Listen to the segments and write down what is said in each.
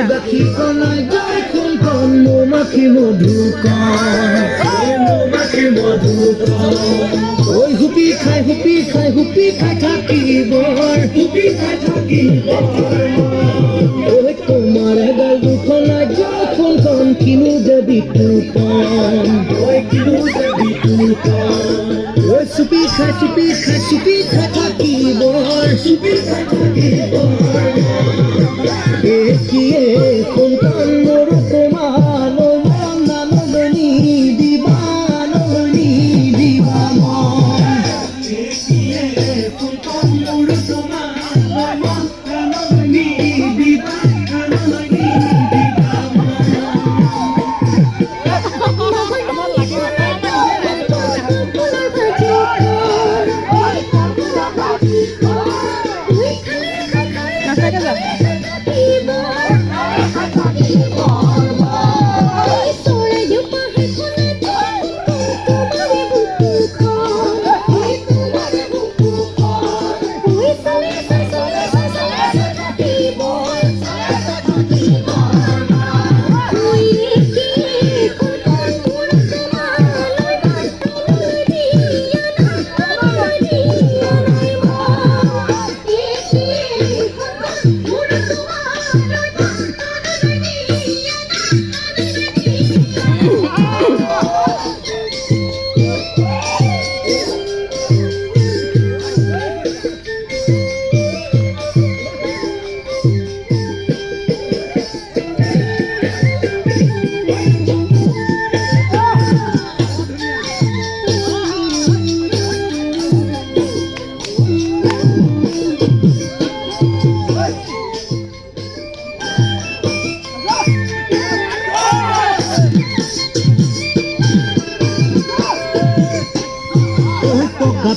গাখী কলাই যখন কম মৌমাখি মধুকণ ওই হুপি খাই থাকিব ওই তোমার এগাল দুখলাই যখন কম কিনু দেবী তুপন ওই চুপি খাই থাকিব একিয়ে কোন কান মোর তোমার নন্দনী দিবানী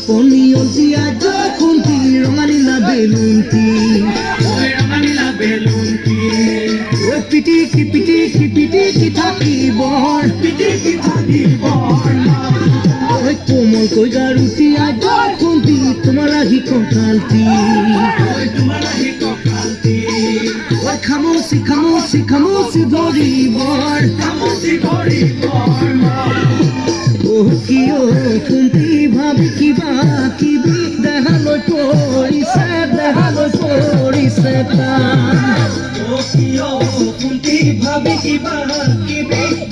পনিয়ল দিয়া যখন রঙালীলা বেলুনটি ওই পিটিকি থাকিব ওই কোমল কই গারুটিয়া যখন তোমার আহি কঁকালটি ওই খামুচি ধরিবর কিয় কুন্তি ভাবি কিবা কিবি দেহালৈ পৰিছে কিয় কুন্তি ভাবি কিবা কিবি